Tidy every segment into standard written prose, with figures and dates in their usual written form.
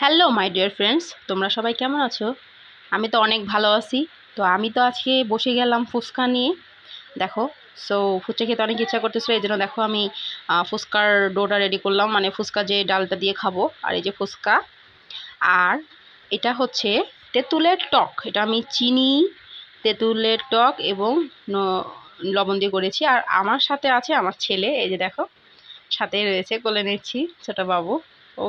Hello my dear friends, তোমরা সবাই কেমন আছো? আমি তো অনেক ভালো আছি। তো আমি তো আজকে বসে গেলাম ফুচকা নিয়ে। দেখো, সো ফুচকা খেতে অনেক ইচ্ছা করতেছিল, এই জন্য দেখো আমি ফুচকার ডোটা রেডি করলাম, মানে ফুচকা যে ডালটা দিয়ে খাবো। আর এই যে ফুচকা, আর এটা হচ্ছে তেঁতুলের টক। এটা আমি চিনি, তেঁতুলের টক এবং লবণ দিয়ে করেছি। আর আমার সাথে আছে আমার ছেলে, এই যে দেখো সাথে রয়েছে, কোলে নিচ্ছি ছোট বাবু। ও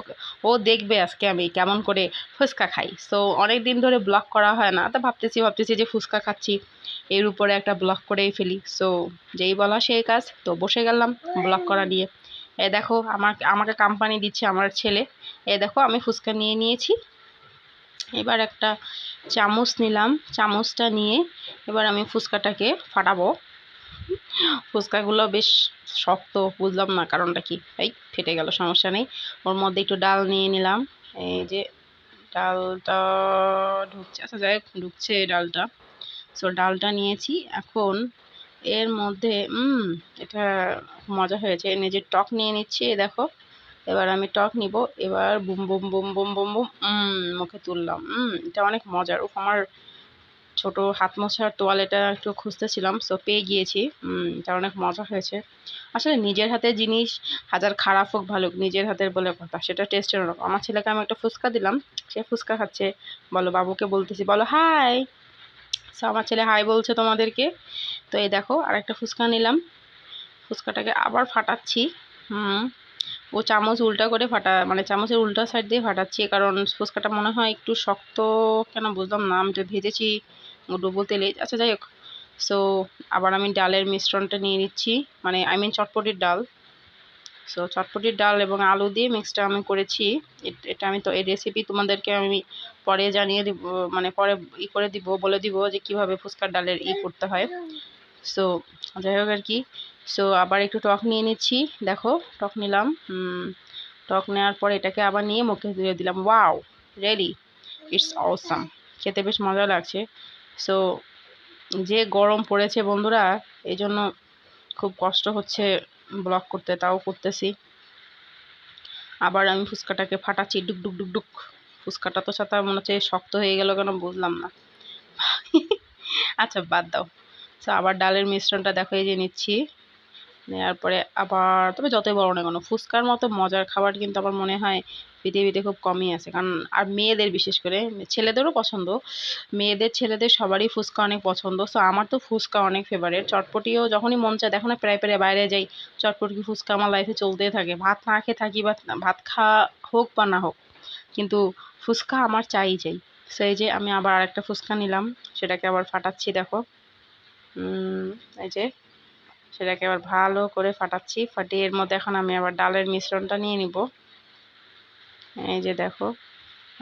ও দেখবে আজকে আমি কেমন করে ফুচকা খাই। সো অনেক দিন ধরে ব্লগ করা হয় না, তো ভাবতেছি যে ফুচকা খাচ্ছি, এর উপরে একটা ব্লগ করেই ফেলি। সো যেই বলা সেই কাজ, তো বসে গেলাম ব্লগ করা নিয়ে। এ দেখো আমাকে কোম্পানি দিচ্ছে আমার ছেলে। এ দেখো আমি ফুচকা নিয়ে নিয়েছি। এবার একটা চামচ নিলাম, চামচটা নিয়ে এবার আমি ফুচকাটাকে ফাটাবো। ফুচকাগুলো বেশ শক্ত, বুঝলাম না কারণটা কি। এই ফেটে গেল, সমস্যা নেই। ওর মধ্যে একটু ডাল নিয়ে নিলাম। এই যে ডালটা ঢুকছে, আচ্ছা যাই হোক, ঢুকছে ডালটা। সো ডালটা নিয়েছি। এখন এর মধ্যে এটা মজা হয়েছে, নিজের টক নিয়ে নিচ্ছি। দেখো এবার আমি টক নিব। এবার boom boom boom boom boom boom মুখে তুললাম। এটা অনেক মজার। আমার ছোট হাত মোছার তোয়ালেটা একটু খুঁজতেছিলাম, সো পেয়ে গিয়েছি। এটা অনেক মজা হয়েছে। আসলে নিজের হাতের জিনিস হাজার খারাপ হোক ভালো হোক, নিজের হাতের বলে কথা, সেটা টেস্টের অন্যরকম। আমার ছেলেকে আমি একটা ফুচকা দিলাম, সে ফুচকা খাচ্ছে। বলো, বাবুকে বলতেছি বলো হাই। সো আমার ছেলে হাই বলছে তোমাদেরকে। তো এই দেখো আর একটা ফুচকা নিলাম, ফুচকাটাকে আবার ফাটাচ্ছি। ও চামচ উল্টা করে মানে চামচের উল্টা সাইড দিয়ে ফাটাচ্ছি, কারণ ফুচকাটা মনে হয় একটু শক্ত। কেন বুঝলাম না, আমি তো ভেজেছি ডুবো তেলে। আচ্ছা যাই হোক। সো আবার আমি ডালের মিশ্রণটা নিয়ে নিচ্ছি, মানে চটপটির ডাল। সো চটপটির ডাল এবং আলু দিয়ে মিক্সটা আমি করেছি। এটা আমি তো এই রেসিপি তোমাদেরকে আমি পরে জানিয়ে দিব, মানে পরে করে দিব, বলে দিব যে কিভাবে ফুচকার ডালের করতে হয়। সো যাই হোক আর কি। সো আবার একটু টক নিয়ে নিচ্ছি। দেখো টক নিলাম। টক নেওয়ার পর এটাকে আবার নিয়ে মুখে দিয়ে দিলাম। Wow, ready, it's awesome. খেতে বেশ মজা লাগছে। সো যে গরম পড়েছে বন্ধুরা, এই জন্য খুব কষ্ট হচ্ছে ব্লগ করতে, তাও করতেছি। আবার আমি ফুচকাটাকে ফাটাচ্ছি, ডুক ডুক ডুক ডুক। ফুচকাটা তো সাথে মনে হচ্ছে শক্ত হয়ে গেল, কেন বুঝলাম না। আচ্ছা বাদ দাও। তো আবার ডালের মিশ্রণটা দেখো এই যে নিচ্ছি। নেওয়ার পরে আবার, তবে যতই বড় না কেন, ফুচকার মতো মজার খাবার কিন্তু আমার মনে হয় পৃথিবীতে খুব কমই আছে। কারণ আর মেয়েদের বিশেষ করে, ছেলেদেরও পছন্দ, মেয়েদের ছেলেদের সবারই ফুচকা অনেক পছন্দ। সো আমার তো ফুচকা অনেক ফেভারিট। চটপটিও যখনই মন চায়, দেখো না প্রায় প্রায় বাইরে যাই, চটপটি ফুচকা আমার লাইফে চলতেই থাকে। ভাত না খেয়ে থাকি, বা ভাত খাওয়া হোক বা না হোক, কিন্তু ফুচকা আমার চাই। সেই যে আমি আবার আরেকটা ফুচকা নিলাম, সেটাকে আবার ফাটাচ্ছি। দেখো এই যে সেটাকে আবার ভালো করে ফাটাচ্ছি। ফাটিয়ে এর মধ্যে এখন আমি আবার ডালের মিশ্রণটা নিয়ে নিব। এই যে দেখো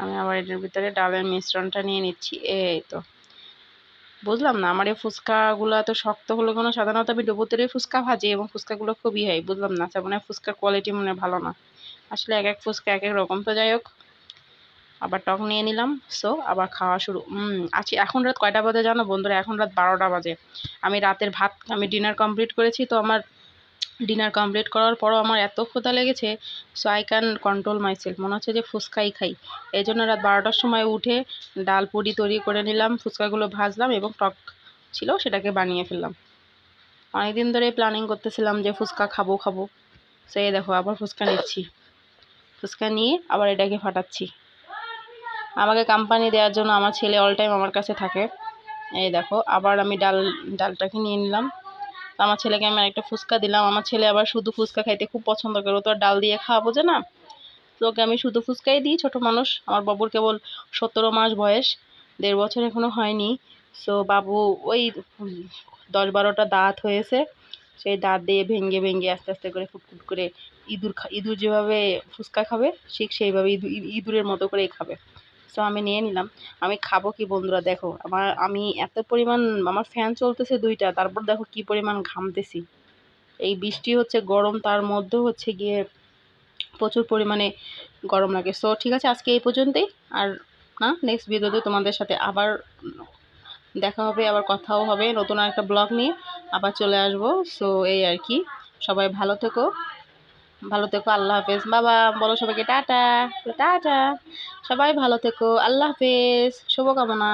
আমি আবার এটার ভিতরে ডালের মিশ্রণটা নিয়ে নিচ্ছি। এই তো বুঝলাম না, আমার এই ফুচকাগুলো এত শক্ত হলো কেন? সাধারণত আমি ডুবো তেলে ফুচকা ভাজি এবং ফুচকাগুলো খুবই হয়, বুঝলাম না। আচ্ছা মনে হয় ফুচকার কোয়ালিটি মনে হয় ভালো না। আসলে এক এক ফুচকা এক এক রকম। তো যাই হোক, আবার টক নিয়ে নিলাম। সো আবার খাওয়া শুরু। আচ্ছা এখন রাত কয়টা বাজে জানো বন্ধুরা? এখন রাত 12টা বাজে। আমি ডিনার কমপ্লিট করেছি। তো আমার ডিনার কমপ্লিট করার পরও আমার এত ক্ষুধা লেগেছে, so I can control my self, মনে হচ্ছে যে ফুচকাই খাই। এই জন্য রাত 12টার সময় উঠে ডাল পুরি তৈরি করে নিলাম, ফুচকাগুলো ভাজলাম এবং টক ছিল সেটাকে বানিয়ে ফেললাম। অনেকদিন ধরে প্ল্যানিং করতেছিলাম যে ফুচকা খাবো খাবো। সেই দেখো আবার ফুচকা নিচ্ছি। ফুচকা নিয়ে আবার এটাকে ফাটাচ্ছি। আমাকে কোম্পানি দেওয়ার জন্য আমার ছেলে অল টাইম আমার কাছে থাকে। এই দেখো আবার আমি ডালটাকে নিয়ে নিলাম। আমার ছেলেকে আমি একটা ফুচকা দিলাম। আমার ছেলে আবার শুধু ফুচকা খাইতে খুব পছন্দ করে, ও তো আর ডাল দিয়ে খাওয়া বোঝে না। তো ওকে আমি শুধু ফুচকাই দিই, ছোট মানুষ। আমার বাবুর কেবল 17 মাস বয়স, 1.5 বছর এখনো হয়নি। সো বাবু ওই 10-12টা দাঁত হয়েছে, সেই দাঁত দিয়ে ভেঙে ভেঙে আস্তে আস্তে করে ফুটফুট করে ইঁদুর যেভাবে ফুচকা খাবে, ঠিক সেইভাবে ইঁদুরের মতো করেই খাবে। সো আমি নিয়ে নিলাম। আমি খাবো কি বন্ধুরা, দেখো আমি এত পরিমাণ, আমার ফ্যান চলতেছে 2টা, তারপর দেখো কি পরিমাণ ঘামতেছি। এই বৃষ্টি হচ্ছে, গরম, তার মধ্যেও হচ্ছে গিয়ে প্রচুর পরিমাণে গরম লাগে। সো ঠিক আছে, আজকে এই পর্যন্তই। আর না, নেক্সট ভিডিওতে তোমাদের সাথে আবার দেখা হবে, আবার কথাও হবে নতুন একটা ব্লগ নিয়ে আবার চলে আসবো। সো এই আর কি, সবাই ভালো থেকো, ভালো থেকো, আল্লাহ হাফেজ। বাবা বলো সবাইকে টাটা। টাটা, সবাই ভালো থেকো, আল্লাহ হাফেজ, শুভকামনা।